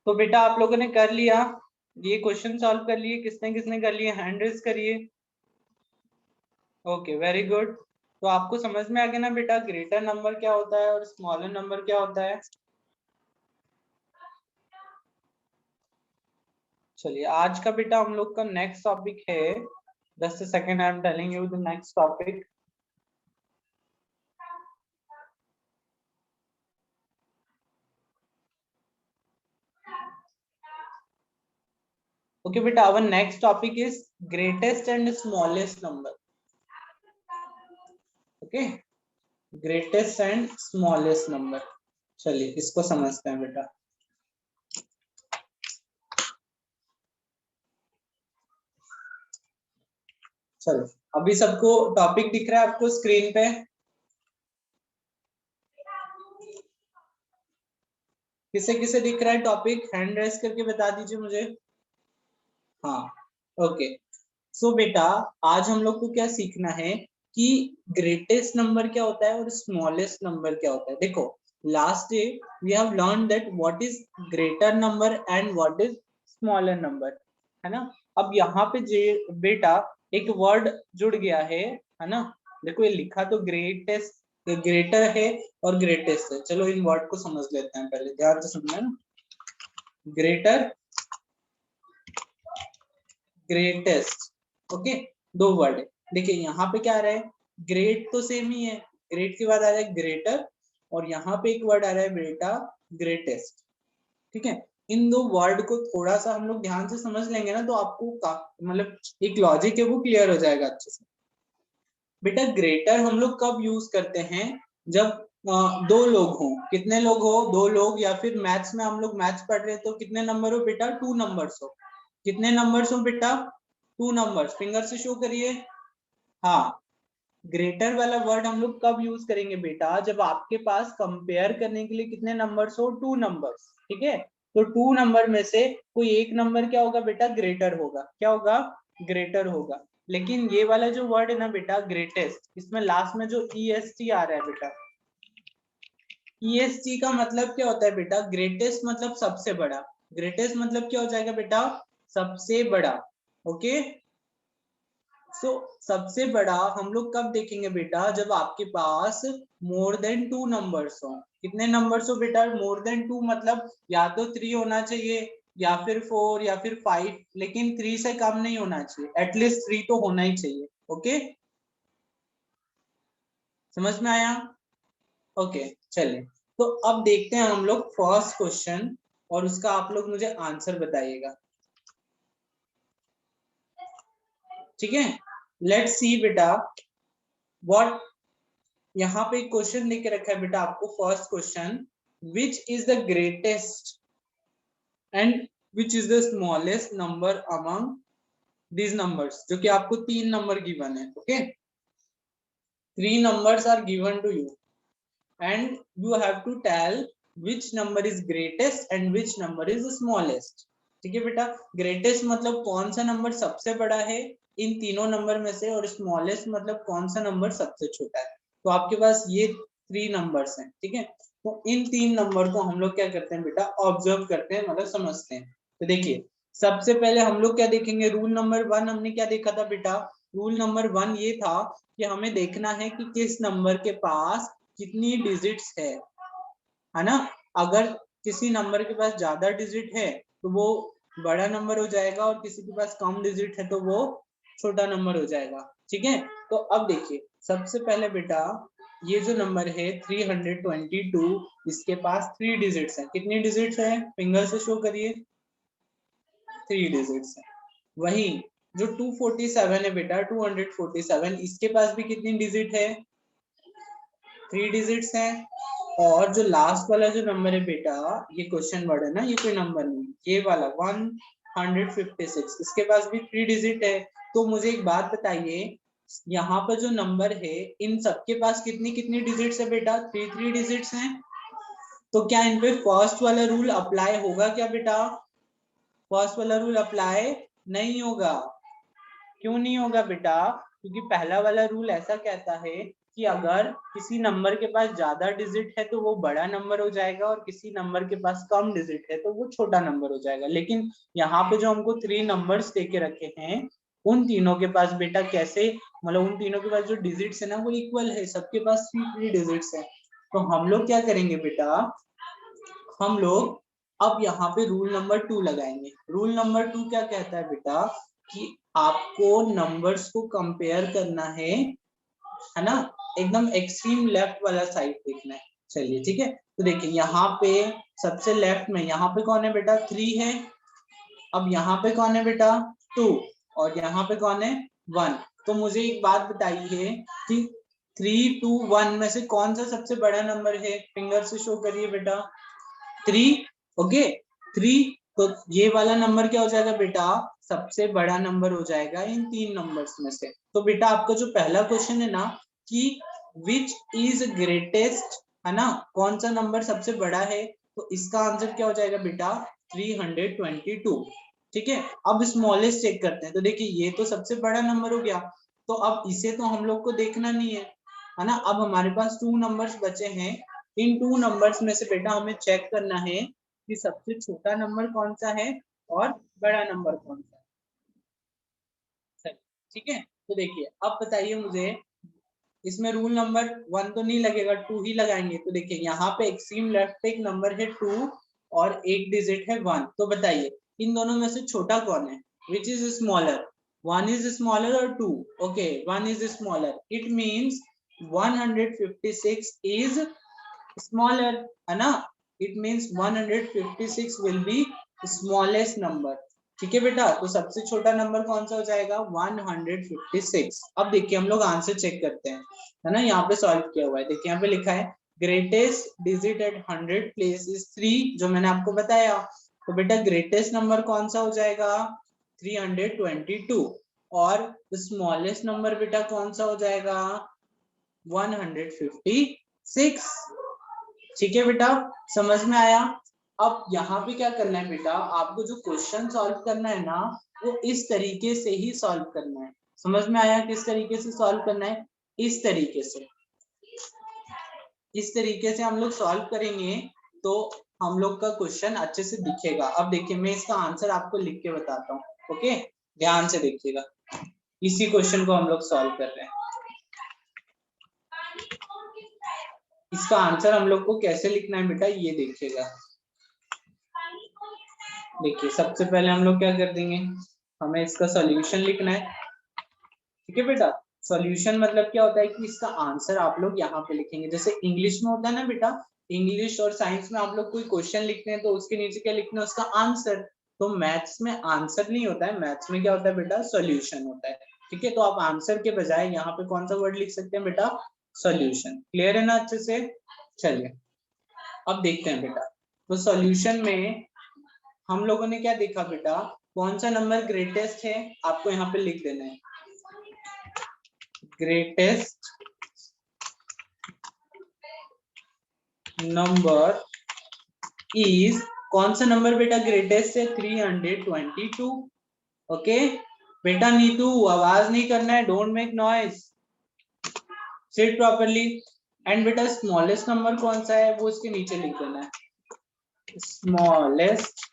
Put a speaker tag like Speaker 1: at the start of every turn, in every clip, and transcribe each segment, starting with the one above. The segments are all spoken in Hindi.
Speaker 1: तो बेटा आप लोगों ने कर लिया, ये क्वेश्चन सॉल्व कर लिए, किसने किसने कर लिए हैंड रेज करिए। Okay very good. तो आपको समझ में आ गया ना बेटा ग्रेटर नंबर क्या होता है और स्मॉलर नंबर क्या होता है। चलिए आज का बेटा हम लोग का नेक्स्ट टॉपिक है, just second I am telling you the next topic. Okay बेटा our next topic is greatest and smallest number. Okay greatest and smallest number. चलिए इसको समझते हैं बेटा। चलो अभी सबको टॉपिक दिख रहा है आपको स्क्रीन पे। किसे किसे दिख रहा है टॉपिक हैंड रेस करके बता दीजिए मुझे। हाँ ओके। सो बेटा आज हम लोग को क्या सीखना है कि ग्रेटेस्ट नंबर क्या होता है और स्मॉलेस्ट नंबर क्या होता है। देखो last day we have learn that what is greater number and what is smaller number, है ना। अब यहाँ पे बेटा एक वर्ड जुड़ गया है ना। देखो ये लिखा तो ग्रेटेस्ट, ग्रेटर है और ग्रेटेस्ट है। चलो इन वर्ड को समझ लेते हैं, पहले ध्यान से समझना ना। ग्रेटर, ग्रेटेस्ट, ओके दो वर्ड है। देखिए यहाँ पे क्या आ रहा है, ग्रेट तो सेम ही है, ग्रेट के बाद आ रहा है ग्रेटर और यहाँ पे एक वर्ड आ रहा है बेटा ग्रेटेस्ट। ठीक है, इन दो वर्ड को थोड़ा सा हम लोग ध्यान से समझ लेंगे ना तो आपको मतलब एक लॉजिक है वो क्लियर हो जाएगा अच्छे से। बेटा ग्रेटर हम लोग कब यूज करते हैं, जब दो लोग हो। कितने लोग हो, दो लोग, या फिर मैथ्स में हम लोग मैथ्स पढ़ रहे हैं तो कितने नंबर हो बेटा, टू नंबर्स हो। कितने नंबर्स हो बेटा, टू नंबर्स। फिंगर से शो करिए। हाँ ग्रेटर वाला वर्ड हम लोग कब यूज करेंगे बेटा, जब आपके पास कंपेयर करने के लिए कितने नंबर्स हो, टू नंबर्स। ठीक है, तो टू नंबर में से कोई एक नंबर क्या होगा बेटा, ग्रेटर होगा। क्या होगा, ग्रेटर होगा। लेकिन ये वाला जो वर्ड है ना बेटा ग्रेटेस्ट, इसमें लास्ट में जो ई एस टी आ रहा है बेटा, ई एस टी का मतलब क्या होता है बेटा, ग्रेटेस्ट मतलब सबसे बड़ा। ग्रेटेस्ट मतलब क्या हो जाएगा बेटा, सबसे बड़ा। ओके सो सबसे बड़ा हम लोग कब देखेंगे बेटा, जब आपके पास मोर देन टू नंबर्स हो। कितने नंबर्स हो बेटा, मोर देन टू मतलब या तो थ्री होना चाहिए या फिर फोर या फिर फाइव, लेकिन थ्री से कम नहीं होना चाहिए, एटलीस्ट थ्री तो होना ही चाहिए। ओके समझ में आया। ओके चलिए तो अब देखते हैं हम लोग फर्स्ट क्वेश्चन और उसका आप लोग मुझे आंसर बताइएगा। ठीक है लेट्स सी बेटा व्हाट, यहाँ पे क्वेश्चन लिख के रखा है बेटा आपको। First question, which is the greatest and which is the smallest number among these numbers, जो कि आपको तीन नंबर गिवन है। Okay three numbers are given to you and you have to tell which number is greatest and which number is smallest. ठीक है बेटा, ग्रेटेस्ट मतलब कौन सा नंबर सबसे बड़ा है इन तीनों नंबर में से, और स्मॉलेस्ट मतलब कौन सा नंबर सबसे छोटा है। तो आपके पास ये थ्री नंबर्स हैं। ठीक है, तो इन तीन नंबर को हम लोग क्या करते हैं बेटा, ऑब्जर्व करते हैं, मतलब समझते हैं। तो देखिए सबसे पहले हम लोग क्या देखेंगे, रूल नंबर वन हमने क्या देखा था बेटा, रूल नंबर वन ये था कि हमें देखना है कि किस नंबर के पास कितनी डिजिट्स है ना। अगर किसी नंबर के पास ज्यादा डिजिट है तो वो बड़ा नंबर हो जाएगा और किसी के पास कम डिजिट है तो वो छोटा नंबर हो जाएगा। ठीक है, तो अब देखिए सबसे पहले बेटा ये जो नंबर है 322, इसके पास थ्री डिजिट्स है। कितनी डिजिट्स है, फिंगर से शो करिए, थ्री डिजिट्स है। वही जो 247 है बेटा, 247, इसके पास भी कितनी डिजिट है, थ्री डिजिट्स है। और जो लास्ट वाला जो नंबर है बेटा, ये क्वेश्चन वर्ड है ना, ये कोई नंबर नहीं, ये वाला 156, इसके पास भी थ्री डिजिट है। तो मुझे एक बात बताइए, यहाँ पर जो नंबर है इन सबके पास कितनी कितनी डिजिट्स है बेटा, थ्री थ्री डिजिट्स हैं। तो क्या इन पे फर्स्ट वाला रूल अप्लाई होगा क्या बेटा, फर्स्ट वाला रूल अप्लाई नहीं होगा। क्यों नहीं होगा बेटा, क्योंकि पहला वाला रूल ऐसा कहता है कि अगर किसी नंबर के पास ज्यादा डिजिट है तो वो बड़ा नंबर हो जाएगा और किसी नंबर के पास कम डिजिट है तो वो छोटा नंबर हो जाएगा। लेकिन यहाँ पे जो हमको 3 नंबर्स दे के रखे हैं उन तीनों के पास बेटा कैसे, मतलब उन तीनों के पास जो डिजिट्स है ना वो इक्वल है, सबके पास 3 डिजिट्स है। तो हम लोग क्या करेंगे बेटा, हम लोग अब यहाँ पे रूल नंबर 2 लगाएंगे। रूल नंबर 2 क्या कहता है बेटा कि आपको नंबर्स को कंपेयर करना है ना, एकदम एक्सट्रीम लेफ्ट वाला साइड देखना है। चलिए ठीक है, तो देखिए यहाँ पे सबसे लेफ्ट में यहाँ पे कौन है बेटा 3 है, अब यहाँ पे कौन है बेटा 2 और यहाँ पे कौन है 1। तो मुझे एक बात बताइए कि 3 2 1 में से कौन सा सबसे बड़ा नंबर है, फिंगर से शो करिए बेटा 3। ओके 3, तो ये वाला नंबर क्या हो जाएगा बेटा, सबसे बड़ा नंबर हो जाएगा इन 3 नंबर्स में से। तो बेटा आपका जो पहला क्वेश्चन है ना कि विच इज ग्रेटेस्ट, है ना, कौन सा नंबर सबसे बड़ा है, तो इसका आंसर क्या हो जाएगा बेटा 322। ठीक है, अब स्मॉलेस्ट चेक करते हैं। तो देखिए ये तो सबसे बड़ा नंबर हो गया, तो अब इसे तो हम लोग को देखना नहीं है ना। अब हमारे पास 2 नंबर्स बचे हैं, इन 2 नंबर्स में से बेटा हमें चेक करना है कि सबसे छोटा नंबर कौन सा है और बड़ा नंबर कौन सा है। ठीक है, तो देखिए अब बताइए मुझे, इसमें रूल नंबर 1 तो नहीं लगेगा, 2 ही लगाएंगे। तो देखिए यहाँ पे एक्सट्रीम लेफ्ट पे एक नंबर है 2 और एक डिजिट है 1। तो बताइए इन दोनों में से छोटा कौन है, which is smaller, 1 is smaller और 2। Okay 1 is smaller, it means 156 is smaller, है ना, it means 156 will be smallest number. ठीक है बेटा, तो सबसे छोटा नंबर कौन सा हो जाएगा 156। अब देखिए हम लोग आंसर चेक करते हैं, है ना, यहाँ पे सॉल्व किया हुआ है। देखिए यहाँ पे लिखा है greatest digit at 100 place is 3, जो मैंने आपको बताया। तो बेटा ग्रेटेस्ट नंबर कौन सा हो जाएगा 322 और स्मॉलेस्ट नंबर बेटा कौन सा हो जाएगा 156। ठीक है बेटा, समझ में आया। अब यहाँ पे क्या करना है बेटा, आपको जो क्वेश्चन सॉल्व करना है ना वो इस तरीके से ही सॉल्व करना है। समझ में आया किस तरीके से सॉल्व करना है, इस तरीके से, इस तरीके से हम लोग सॉल्व करेंगे तो हम लोग का क्वेश्चन अच्छे से दिखेगा। अब देखिए मैं इसका आंसर आपको लिख के बताता हूँ। ओके ध्यान से देखिएगा, इसी क्वेश्चन को हम लोग सॉल्व कर रहे हैं। इसका आंसर हम लोग को कैसे लिखना है बेटा ये देखिएगा। देखिए सबसे पहले हम लोग क्या कर देंगे, हमें इसका सॉल्यूशन लिखना है। ठीक है बेटा, सॉल्यूशन मतलब क्या होता है कि इसका आंसर आप लोग यहाँ पे लिखेंगे। जैसे इंग्लिश में होता है ना बेटा, इंग्लिश और साइंस में आप लोग कोई क्वेश्चन लिखते हैं तो उसके नीचे क्या लिखना है उसका आंसर। तो मैथ्स में आंसर नहीं होता है, मैथ्स में क्या होता है बेटा सॉल्यूशन होता है। ठीक है, तो आप आंसर के बजाय यहाँ पे कौन सा वर्ड लिख सकते हैं बेटा सॉल्यूशन। क्लियर है ना अच्छे से। चलिए अब देखते हैं बेटा, तो सॉल्यूशन में हम लोगों ने क्या देखा बेटा, कौन सा नंबर ग्रेटेस्ट है, आपको यहाँ पे लिख देना है ग्रेटेस्ट नंबर इज, कौन सा नंबर बेटा ग्रेटेस्ट है 322। ओके बेटा नीतू आवाज नहीं करना है, don't make noise, sit properly. And बेटा स्मॉलेस्ट नंबर कौन सा है वो इसके नीचे लिख देना है, स्मॉलेस्ट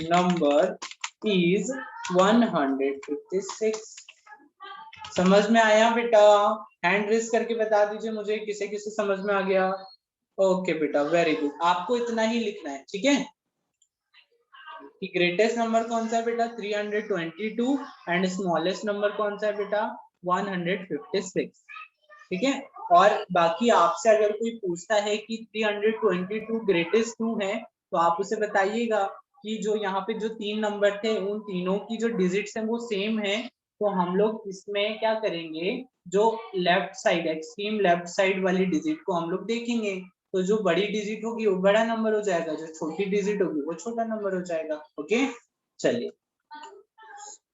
Speaker 1: नंबर इज 156। समझ में आया बेटा, हैंड रेस करके बता दीजिए मुझे किसे किसे समझ में आ गया। ओके बेटा वेरी गुड, आपको इतना ही लिखना है। ठीक है, कि ग्रेटेस्ट नंबर कौन सा है बेटा 322 एंड स्मॉलेस्ट नंबर कौन सा है बेटा 156। ठीक है, और बाकी आपसे अगर कोई पूछता है कि 322 ग्रेटेस्ट क्यों है तो आप उसे बताइएगा कि जो यहाँ पे जो 3 नंबर थे उन तीनों की जो डिजिट्स हैं वो सेम है। तो हम लोग इसमें क्या करेंगे, जो left side extreme left side वाली डिजिट को हम लोग देखेंगे, तो जो बड़ी डिजिट होगी वो बड़ा नंबर हो जाएगा, जो छोटी डिजिट होगी वो छोटा नंबर हो जाएगा। ओके चलिए,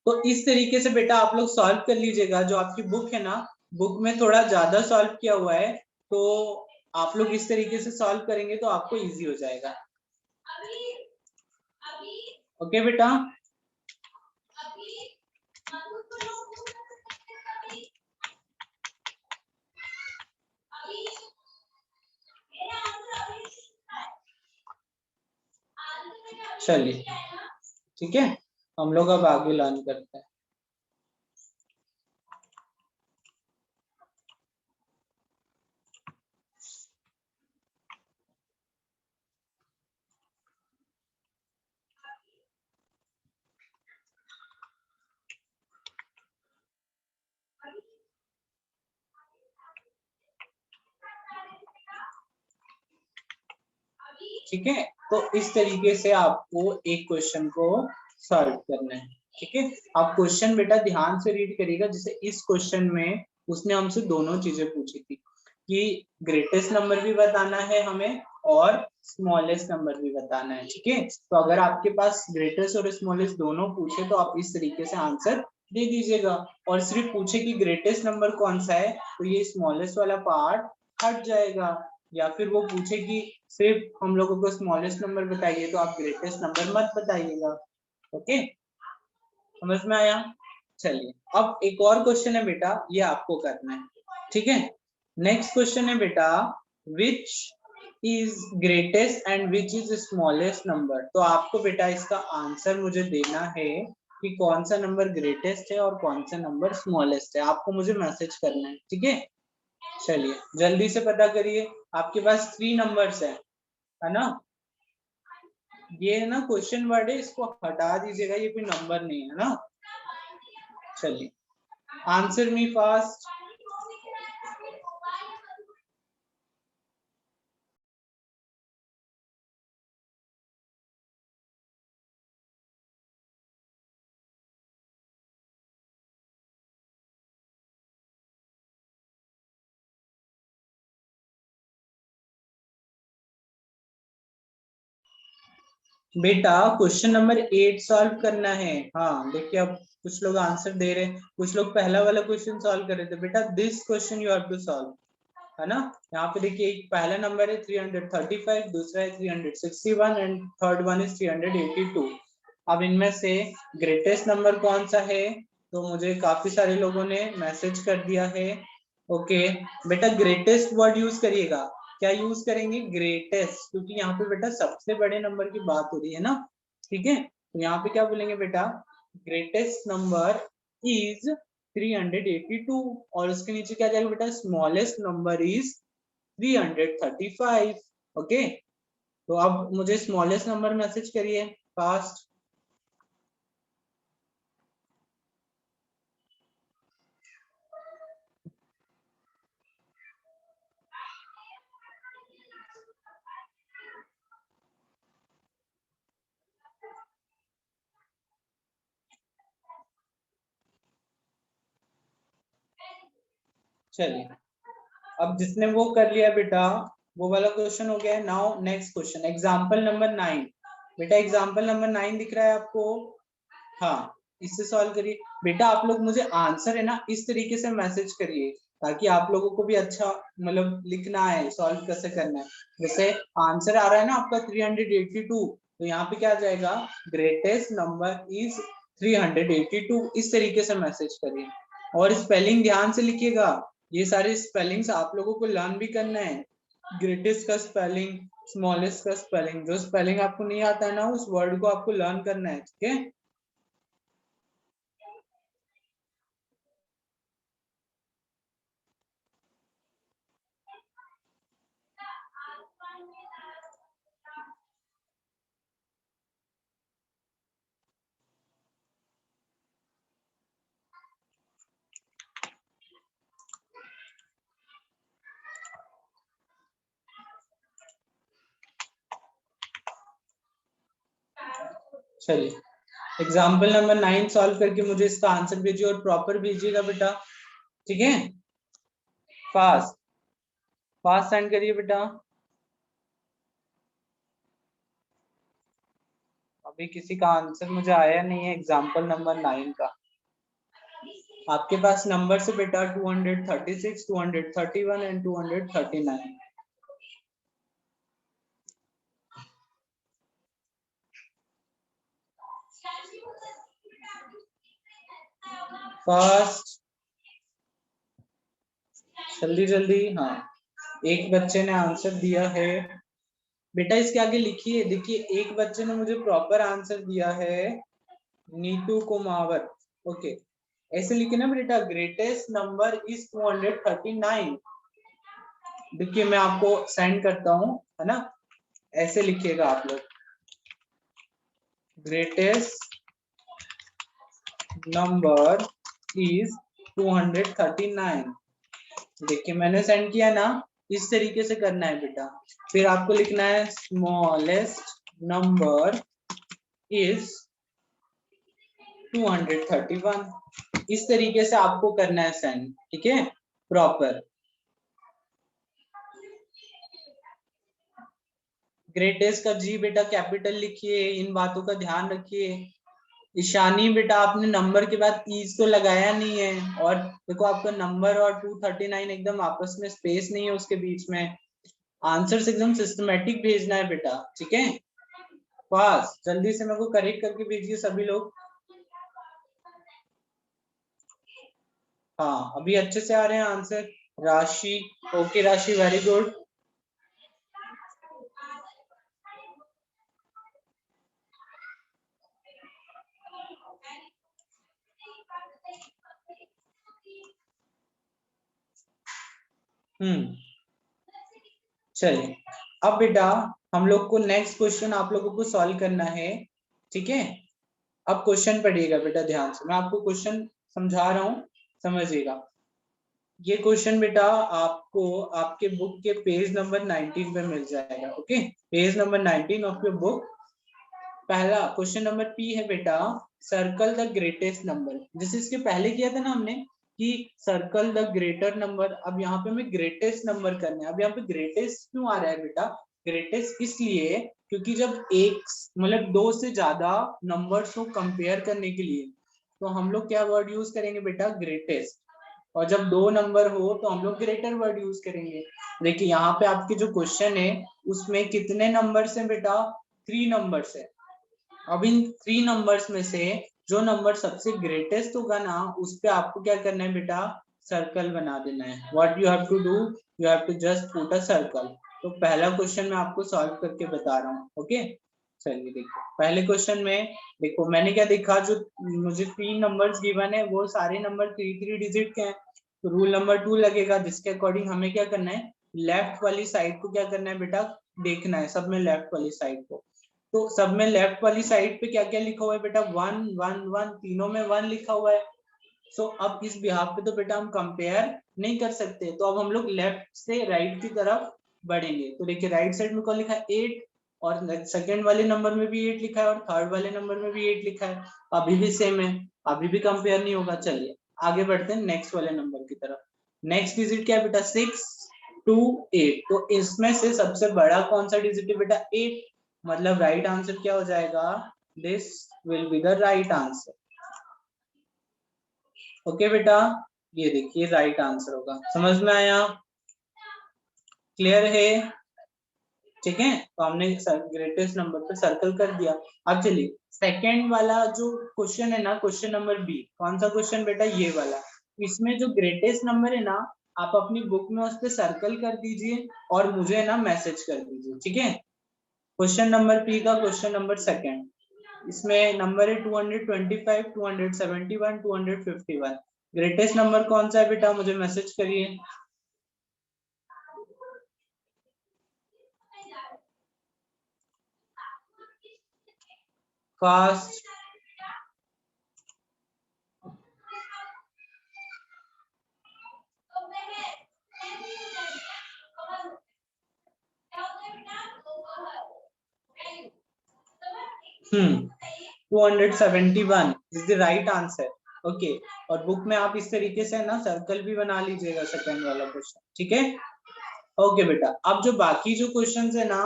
Speaker 1: तो इस तरीके से बेटा आप लोग सॉल्व कर लीजिएगा। जो आपकी बुक है ना, बुक में थोड़ा ज्यादा सॉल्व किया हुआ है, तो आप लोग इस तरीके से सॉल्व करेंगे तो आपको इजी हो जाएगा। ओके बेटा, चलिए ठीक है, हम लोग अब आगे लर्न करते हैं। ठीक है, तो इस तरीके से आपको एक क्वेश्चन को सॉल्व करना है। ठीक है, आप क्वेश्चन बेटा ध्यान से रीड करिएगा। जैसे इस क्वेश्चन में उसने हमसे दोनों चीजें पूछी थी कि ग्रेटेस्ट नंबर भी बताना है हमें और स्मॉलेस्ट नंबर भी बताना है। ठीक है, तो अगर आपके पास ग्रेटेस्ट और स्मॉलेस्ट दोनों पूछे तो आप इस तरीके से आंसर दे दीजिएगा। और सिर्फ पूछे कि ग्रेटेस्ट नंबर कौन सा है तो ये स्मॉलेस्ट वाला पार्ट हट जाएगा। या फिर वो पूछे कि सिर्फ हम लोगों को स्मॉलेस्ट नंबर बताइए तो आप ग्रेटेस्ट नंबर मत बताइएगा। ओके, समझ में आया? चलिए अब एक और क्वेश्चन है बेटा, ये आपको करना है। ठीक है, नेक्स्ट क्वेश्चन है बेटा, which is greatest and which is smallest number. तो आपको बेटा इसका आंसर मुझे देना है कि कौन सा नंबर ग्रेटेस्ट है और कौन सा नंबर स्मॉलेस्ट है। आपको मुझे मैसेज करना है। ठीक है, चलिए जल्दी से पता करिए। आपके पास 3 नंबर्स है ना? ये है ना क्वेश्चन वर्ड है, इसको हटा दीजिएगा, ये कोई नंबर नहीं है ना। चलिए आंसर मी फास्ट। बेटा क्वेश्चन नंबर 8 सॉल्व करना है। हाँ देखिए, अब कुछ लोग आंसर दे रहे हैं, कुछ लोग पहला वाला क्वेश्चन सॉल्व कर रहे थे। बेटा this question you have to solve, है ना? यहाँ पे देखिए एक पहला नंबर है 335, दूसरा है 361 एंड थर्ड वन इज 382। अब इनमें से ग्रेटेस्ट नंबर कौन सा है? तो मुझे काफी सारे लोगों ने मैसेज कर दिया है। ओके बेटा, ग्रेटेस्ट वर्ड यूज करिएगा। क्या यूज करेंगे? ग्रेटेस्ट, क्योंकि यहाँ पे बेटा सबसे बड़े नंबर की बात हो रही है ना। ठीक है, तो यहाँ पे क्या बोलेंगे बेटा, ग्रेटेस्ट नंबर इज 382 और उसके नीचे क्या जाएगा बेटा, स्मॉलेस्ट नंबर इज 335। ओके, तो अब मुझे स्मॉलेस्ट नंबर मैसेज करिए फास्ट। चलिए, अब जिसने वो कर लिया बेटा, वो वाला क्वेश्चन हो गया है। Now next question, example number 9। बेटा एग्जांपल नंबर 9 दिख रहा है आपको? हाँ, इससे सॉल्व करिए। बेटा आप लोग मुझे आंसर है ना इस तरीके से मैसेज करिए ताकि आप लोगों को भी अच्छा मतलब लिखना है, सॉल्व कैसे करना है। जैसे आंसर आ रहा है ना आपका 382, तो यहाँ पे क्या आ जाएगा, ग्रेटेस्ट नंबर इज 382। इस तरीके से मैसेज करिए और स्पेलिंग ध्यान से लिखिएगा। ये सारे स्पेलिंग्स आप लोगों को लर्न भी करना है। ग्रेटेस्ट का स्पेलिंग, स्मॉलेस्ट का स्पेलिंग, जो स्पेलिंग आपको नहीं आता है ना उस वर्ड को आपको लर्न करना है। ठीक है, चलिए एग्जाम्पल नंबर 9 सॉल्व करके मुझे इसका आंसर भेजिए और प्रॉपर भेजिएगा बेटा। ठीक है, फास्ट फास्ट सेंड करिए बेटा। अभी किसी का आंसर मुझे आया नहीं है एग्जाम्पल नंबर 9 का। आपके पास नंबर से बेटा 236, 231 एंड 239। फास्ट, जल्दी जल्दी। हाँ, एक बच्चे ने आंसर दिया है बेटा इसके आगे लिखिए, देखिए एक बच्चे ने मुझे प्रॉपर आंसर दिया है, नीतू कुमावर। ओके, ऐसे लिखे ना बेटा, ग्रेटेस्ट नंबर इज 239। देखिए मैं आपको सेंड करता हूँ, है ना, ऐसे लिखिएगा आप लोग, ग्रेटेस्ट नंबर इज 239। देखिए मैंने सेंड किया ना, इस तरीके से करना है बेटा। फिर आपको लिखना है स्मॉलेस्ट नंबर इज 231। इस तरीके से आपको करना है सेंड, ठीक है, प्रॉपर। ग्रेटेस्ट का जी बेटा कैपिटल लिखिए, इन बातों का ध्यान रखिए। ईशानी बेटा आपने नंबर के बाद ईज तो लगाया नहीं है, और देखो आपका नंबर और 239 एकदम आपस में स्पेस नहीं है उसके बीच में। आंसर एकदम सिस्टमेटिक भेजना है बेटा, ठीक है, पास जल्दी से मेरे को करेक्ट करके भेजिए सभी लोग। हाँ अभी अच्छे से आ रहे हैं आंसर। राशि, ओके राशि, वेरी गुड। चलिए अब बेटा हम लोग को नेक्स्ट क्वेश्चन आप लोगों को सॉल्व करना है, ठीक है। अब क्वेश्चन पढ़िएगा बेटा ध्यान से, मैं आपको क्वेश्चन समझा रहा हूँ, समझिएगा। ये क्वेश्चन बेटा आपको आपके बुक के पेज नंबर 19 पे मिल जाएगा। Okay, page number 19 of your book. पहला क्वेश्चन नंबर पी है बेटा, सर्कल द ग्रेटेस्ट नंबर। जैसे इसके पहले किया था ना हमने कि सर्कल द ग्रेटर नंबर, अब यहाँ पे हमें ग्रेटेस्ट नंबर करना है। अब यहाँ पे ग्रेटेस्ट क्यों आ रहा है बेटा? ग्रेटेस्ट इसलिए क्योंकि जब एक मतलब दो से ज्यादा नंबर्स को कंपेयर करने के लिए तो हम लोग क्या वर्ड यूज करेंगे बेटा? ग्रेटेस्ट। और जब दो नंबर हो तो हम लोग ग्रेटर वर्ड यूज करेंगे। देखिए यहाँ पे आपके जो क्वेश्चन है उसमें कितने नंबर्स हैं बेटा? 3 नंबर्स है। अब इन 3 नंबर्स में से जो नंबर सबसे ग्रेटेस्ट होगा ना, उस पे आपको क्या करना है बेटा? सर्कल बना देना है। What you have to do, you have to just put a circle. तो पहला क्वेश्चन मैं आपको सॉल्व करके बता रहा हूँ। ओके, चलिए देखो पहले क्वेश्चन में देखो मैंने क्या देखा, जो मुझे 3 नंबर्स गिवन है वो सारे नंबर 3 डिजिट के हैं। तो रूल नंबर 2 लगेगा, जिसके अकॉर्डिंग हमें क्या करना है? लेफ्ट वाली साइड को क्या करना है बेटा? देखना है, सब में लेफ्ट वाली साइड को। तो सब में लेफ्ट वाली साइड पे क्या क्या लिखा हुआ है बेटा? 1 1 1, तीनों में 1 लिखा हुआ है। सो अब इस बिहाफ पे तो बेटा हम कंपेयर नहीं कर सकते, तो अब हम लोग लेफ्ट से राइट की तरफ बढ़ेंगे। तो देखिए राइट साइड में कौन लिखा है? 8, और सेकंड वाले नंबर में भी 8 लिखा है और थर्ड वाले नंबर में भी 8 लिखा है। अभी भी सेम है, अभी भी कंपेयर नहीं होगा। चलिए आगे बढ़ते हैं नेक्स्ट वाले नंबर की तरफ। नेक्स्ट डिजिट क्या है बेटा? 6 2 8। तो इसमें से सबसे बड़ा कौन सा डिजिट है बेटा? 8। मतलब राइट आंसर क्या हो जाएगा? This will be the right answer. Okay बेटा, ये देखिए राइट आंसर होगा। समझ में आया? क्लियर है? ठीक है, तो हमने ग्रेटेस्ट नंबर पे सर्कल कर दिया। अब चलिए सेकंड वाला जो क्वेश्चन है ना, क्वेश्चन नंबर बी। कौन सा क्वेश्चन बेटा? ये वाला। इसमें जो ग्रेटेस्ट नंबर है ना, आप अपनी बुक में उस पर सर्कल कर दीजिए और मुझे ना मैसेज कर दीजिए, ठीक है। क्वेश्चन नंबर पी का क्वेश्चन नंबर सेकंड, इसमें नंबर है 225 271 251। ग्रेटेस्ट नंबर कौन सा है बेटा? मुझे मैसेज करिए। Fast. Hmm 271 is the right answer. Okay, और बुक में आप इस तरीके से ना सर्कल भी बना लीजिएगा सेकंड वाला क्वेश्चन, ठीक है। ओके बेटा, अब जो बाकी जो क्वेश्चंस है ना,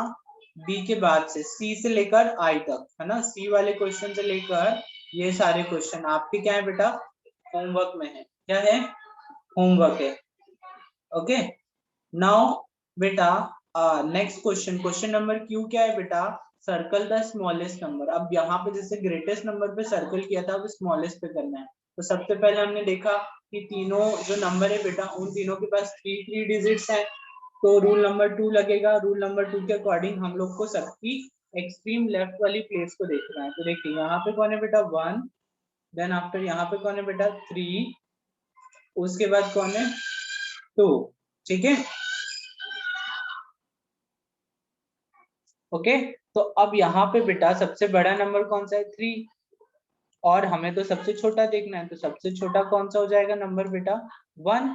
Speaker 1: बी के बाद से सी से लेकर आई तक, है ना, सी वाले क्वेश्चन से लेकर ये सारे क्वेश्चन आपके क्या है बेटा? होमवर्क में है। क्या है? होमवर्क है। ओके, नाउ बेटा next question, question number Q क्या है बेटा? Circle the smallest number. अब यहाँ पे जैसे ग्रेटेस्ट नंबर पे सर्कल किया था, अब स्मॉलेस्ट पे करना है। तो सबसे पहले हमने देखा कि तीनों जो नंबर है बेटा, उन तीनों के पास 3 3 डिजिट्स हैं। तो रूल नंबर 2 लगेगा। रूल नंबर 2 के अकॉर्डिंग हम लोग को सबकी एक्सट्रीम लेफ्ट वाली प्लेस को देखना है। तो देखिए यहाँ पे कौन है बेटा 1, देन आफ्टर यहाँ पे कौन है बेटा 3, उसके बाद कौन है 2, ठीक है। ओके, तो अब यहाँ पे बेटा सबसे बड़ा नंबर कौन सा है 3, और हमें तो सबसे छोटा देखना है, तो सबसे छोटा कौन सा हो जाएगा नंबर बेटा 1।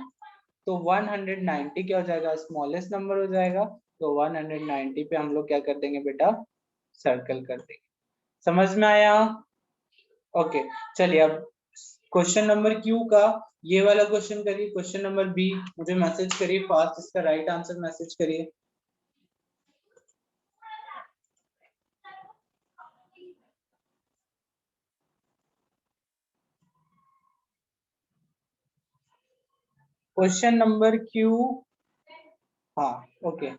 Speaker 1: तो 190 क्या हो जाएगा, स्मॉलेस्ट नंबर हो जाएगा। तो 190 पे हम लोग क्या कर देंगे बेटा, सर्कल कर देंगे। समझ में आया? ओके, चलिए अब क्वेश्चन नंबर क्यू का ये वाला क्वेश्चन करिए। क्वेश्चन नंबर बी मुझे मैसेज करिए फास्ट, इसका राइट आंसर मैसेज करिए। क्वेश्चन नंबर क्यू, हाँ ओके।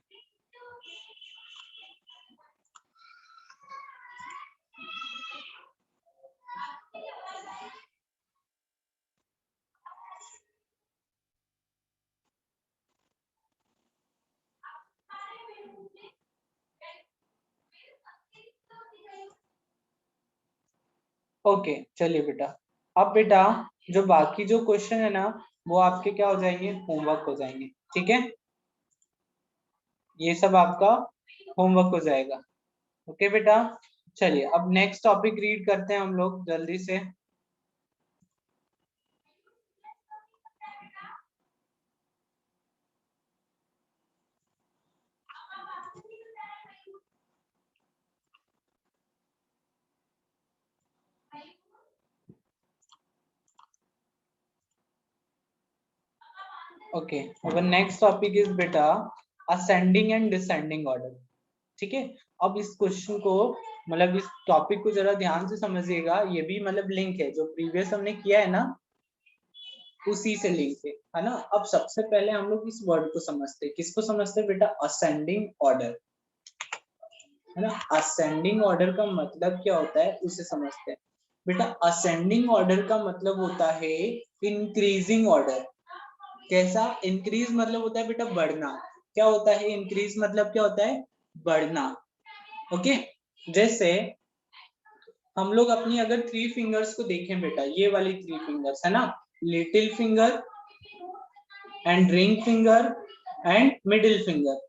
Speaker 1: ओके चलिए बेटा, अब बेटा जो बाकी जो क्वेश्चन है ना वो आपके क्या हो जाएंगे, होमवर्क हो जाएंगे, ठीक है। ये सब आपका होमवर्क हो जाएगा। ओके बेटा, चलिए अब नेक्स्ट टॉपिक रीड करते हैं हम लोग जल्दी से। ओके, अब नेक्स्ट टॉपिक इज बेटा असेंडिंग एंड डिसेंडिंग ऑर्डर, ठीक है। अब इस क्वेश्चन को मतलब इस टॉपिक को जरा ध्यान से समझिएगा, ये भी मतलब लिंक है, जो प्रीवियस हमने किया है ना उसी से लिंक है ना। अब सबसे पहले हम लोग इस वर्ड को समझते हैं, किसको समझते हैं बेटा, असेंडिंग ऑर्डर, है ना। असेंडिंग ऑर्डर का मतलब क्या होता है उसे समझते हैं बेटा। असेंडिंग ऑर्डर का मतलब होता है इंक्रीजिंग ऑर्डर। कैसा, इंक्रीज मतलब होता है बेटा बढ़ना। क्या होता है इंक्रीज मतलब, क्या होता है बढ़ना। ओके, जैसे हम लोग अपनी अगर 3 फिंगर्स को देखें बेटा, ये वाली 3 फिंगर्स है ना, little finger and ring finger and middle finger,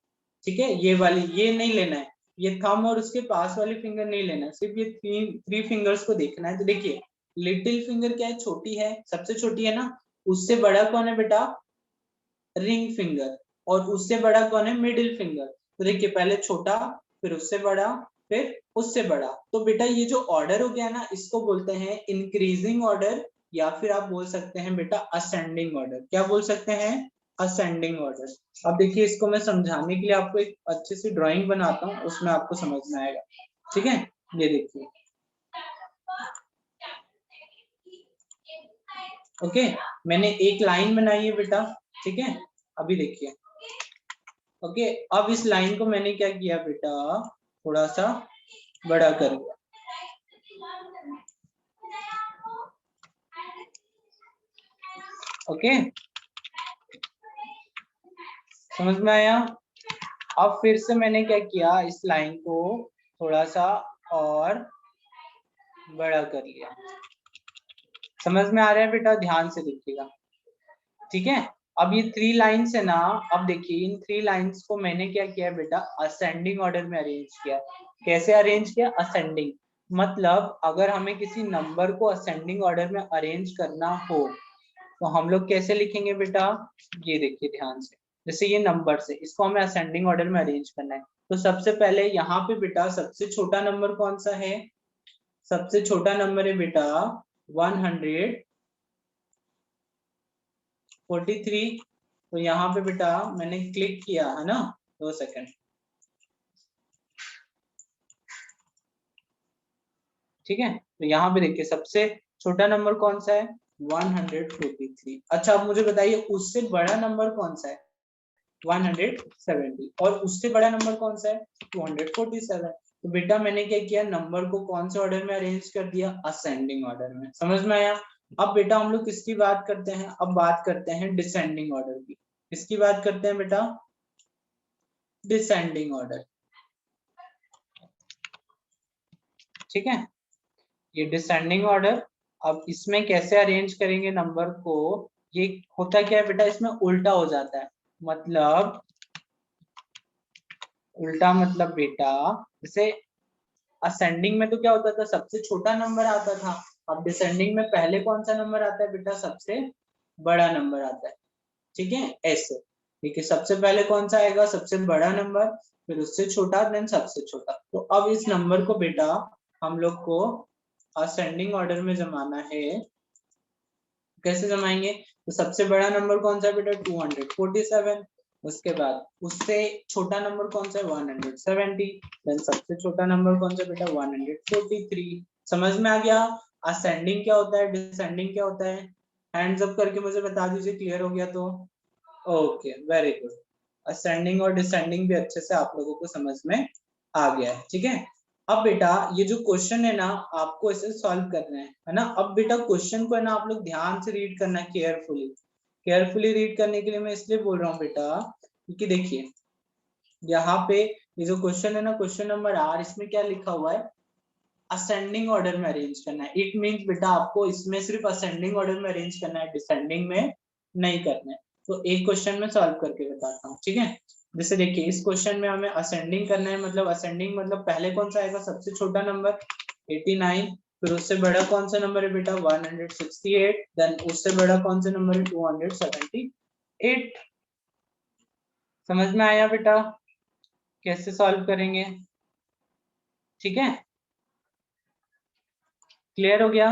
Speaker 1: ठीक है। ये वाली, ये नहीं लेना है, ये थंब और उसके पास वाली फिंगर नहीं लेना है, सिर्फ ये 3 फिंगर्स को देखना है। तो देखिए लिटिल फिंगर क्या है, छोटी है, सबसे छोटी है ना। उससे बड़ा कौन है बेटा, रिंग फिंगर, और उससे बड़ा कौन है, मिडिल फिंगर। तो देखिए पहले छोटा, फिर उससे बड़ा, फिर उससे बड़ा। तो बेटा ये जो ऑर्डर हो गया ना, इसको बोलते हैं इंक्रीजिंग ऑर्डर, या फिर आप बोल सकते हैं बेटा असेंडिंग ऑर्डर। क्या बोल सकते हैं, असेंडिंग ऑर्डर। अब देखिए इसको मैं समझाने के लिए आपको एक अच्छी सी ड्राइंग बनाता हूँ, उसमें आपको समझ में आएगा, ठीक है। ये देखिए, ओके, मैंने एक लाइन बनाई है बेटा, ठीक है। अभी देखिए, ओके, अब इस लाइन को मैंने क्या किया बेटा, थोड़ा सा बड़ा कर दिया। ओके, समझ में आया? अब फिर से मैंने क्या किया, इस लाइन को थोड़ा सा और बड़ा कर लिया। समझ में आ रहा है बेटा, ध्यान से देखिएगा, ठीक है। अब ये 3 लाइन्स है ना, अब देखिए इन 3 लाइन्स को मैंने क्या किया बेटा, असेंडिंग ऑर्डर में अरेंज किया। कैसे अरेंज किया, असेंडिंग मतलब अगर हमें किसी नंबर को असेंडिंग ऑर्डर में अरेंज करना हो तो हम लोग कैसे लिखेंगे बेटा, ये देखिए ध्यान से। जैसे ये नंबर से, इसको हमें असेंडिंग ऑर्डर में अरेंज करना है, तो सबसे पहले यहाँ पे बेटा सबसे छोटा नंबर कौन सा है, सबसे छोटा नंबर है बेटा 143। तो यहाँ पे बेटा मैंने क्लिक किया है ना, 2 सेकंड, ठीक है। तो यहाँ पे देखिए सबसे छोटा नंबर कौन सा है, 143। अच्छा अब मुझे बताइए उससे बड़ा नंबर कौन सा है, 170, और उससे बड़ा नंबर कौन सा है, 247। तो बेटा मैंने क्या किया, नंबर को कौन से ऑर्डर में अरेंज कर दिया, असेंडिंग ऑर्डर में। समझ में आया? अब बेटा हम लोग किसकी बात करते हैं, अब बात करते हैं डिसेंडिंग ऑर्डर की। किसकी बात करते हैं बेटा, डिसेंडिंग ऑर्डर। ठीक है, ये डिसेंडिंग ऑर्डर। अब इसमें कैसे अरेंज करेंगे नंबर को, ये होता क्या है बेटा, इसमें उल्टा हो जाता है। मतलब उल्टा मतलब बेटा, जैसे असेंडिंग में तो क्या होता था, सबसे छोटा नंबर आता था। अब डिसेंडिंग में पहले कौन सा नंबर आता है बेटा, सबसे बड़ा नंबर आता है। ठीक है, ऐसे। ठीक है, सबसे पहले कौन सा आएगा, सबसे बड़ा नंबर, फिर उससे छोटा, देन सबसे छोटा। तो अब इस नंबर को बेटा हम लोग को असेंडिंग ऑर्डर में जमाना है। कैसे जमाएंगे, तो सबसे बड़ा नंबर कौन सा बेटा, 247। उसके बाद उससे छोटा नंबर कौन सा है, 170। देन सबसे छोटा नंबर कौन सा बेटा, 143। समझ में आ गया असेंडिंग क्या होता है, डिसेंडिंग क्या होता है? हैंड्स अप करके मुझे बता दीजिए, क्लियर हो गया तो। Okay, very good. असेंडिंग और डिसेंडिंग भी अच्छे से आप लोगों को समझ में आ गया है। ठीक है, अब बेटा ये जो क्वेश्चन है ना, आपको इसे सॉल्व करना है ना। अब बेटा क्वेश्चन को है ना आप लोग ध्यान से रीड करना है, केयरफुली। केयरफुली रीड करने के लिए मैं इसलिए बोल रहा हूँ बेटा, क्योंकि देखिए यहाँ पे ये जो क्वेश्चन है ना, क्वेश्चन नंबर आर, इसमें क्या लिखा हुआ है, असेंडिंग ऑर्डर में अरेंज करना है। इट मींस बेटा आपको इसमें सिर्फ असेंडिंग ऑर्डर में अरेंज करना है, डिसेंडिंग में नहीं करना है। तो एक क्वेश्चन में सॉल्व करके बताता हूँ। ठीक है, जैसे देखिए इस क्वेश्चन में हमें असेंडिंग करना है, मतलब असेंडिंग मतलब पहले कौन सा आएगा, सबसे छोटा नंबर 89, फिर उससे बड़ा कौन सा नंबर है बेटा, 168, देन उससे बड़ा कौन सा नंबर है, 278। समझ में आया बेटा कैसे सॉल्व करेंगे? ठीक है, क्लियर हो गया?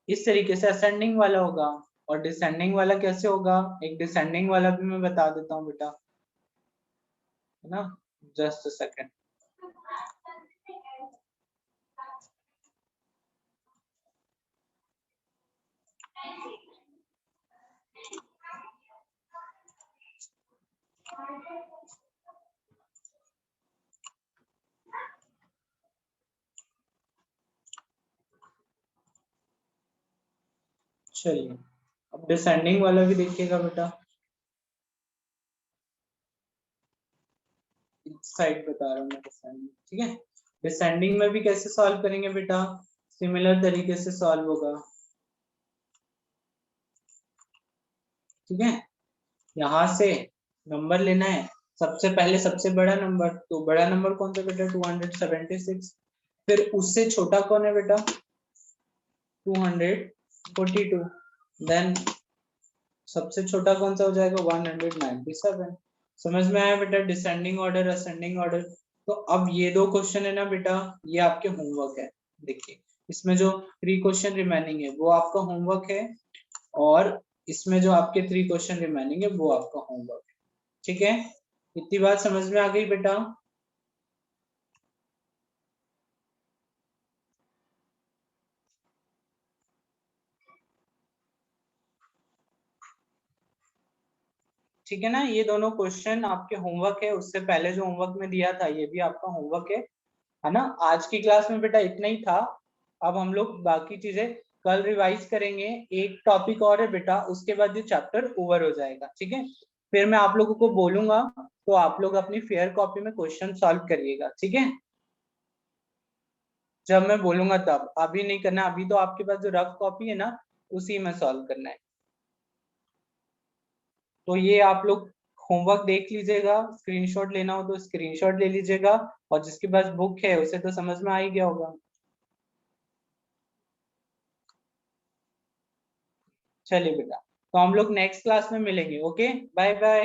Speaker 1: इस तरीके से असेंडिंग वाला होगा। और डिसेंडिंग वाला कैसे होगा, एक डिसेंडिंग वाला भी मैं बता देता हूँ बेटा, है ना। Just a second. चलिए, अब डिसेंडिंग वाला भी देखिएगा बेटा, साइड बता रहा हूँ मैं डिसेंडिंग। ठीक है, डिसेंडिंग में भी कैसे सॉल्व करेंगे बेटा, सिमिलर तरीके से सॉल्व होगा। ठीक है, यहाँ से नंबर लेना है, सबसे पहले सबसे बड़ा नंबर, तो बड़ा नंबर कौन सा बेटा, 276। फिर उससे छोटा कौन है बेटा, 242। देन सबसे छोटा कौन सा हो जाएगा, 197। समझ में आया बेटा डिसेंडिंग ऑर्डर असेंडिंग ऑर्डर? तो अब ये दो क्वेश्चन है ना बेटा, ये आपके होमवर्क है। देखिए इसमें जो 3 क्वेश्चन रिमेनिंग है वो आपका होमवर्क है, और इसमें जो आपके 3 क्वेश्चन रिमेनिंग है वो आपका होमवर्क है। ठीक है, इतनी बात समझ में आ गई बेटा? ठीक है ना, ये दोनों क्वेश्चन आपके होमवर्क है, उससे पहले जो होमवर्क में दिया था ये भी आपका होमवर्क है ना। आज की क्लास में बेटा इतना ही था। अब हम लोग बाकी चीजें कल रिवाइज करेंगे। एक टॉपिक और है बेटा, उसके बाद ये चैप्टर ओवर हो जाएगा। ठीक है, फिर मैं आप लोगों को बोलूंगा, तो आप लोग अपनी फेयर कॉपी में क्वेश्चन सॉल्व करिएगा। ठीक है, जब मैं बोलूंगा तब, अभी नहीं करना। अभी तो आपके पास जो रफ कॉपी है ना, उसी में सॉल्व करना है। तो ये आप लोग होमवर्क देख लीजिएगा, स्क्रीनशॉट लेना हो तो स्क्रीनशॉट ले लीजिएगा, और जिसके पास बुक है उसे तो समझ में आ ही गया होगा। चलिए बेटा, तो हम लोग नेक्स्ट क्लास में मिलेंगे। Okay, bye bye.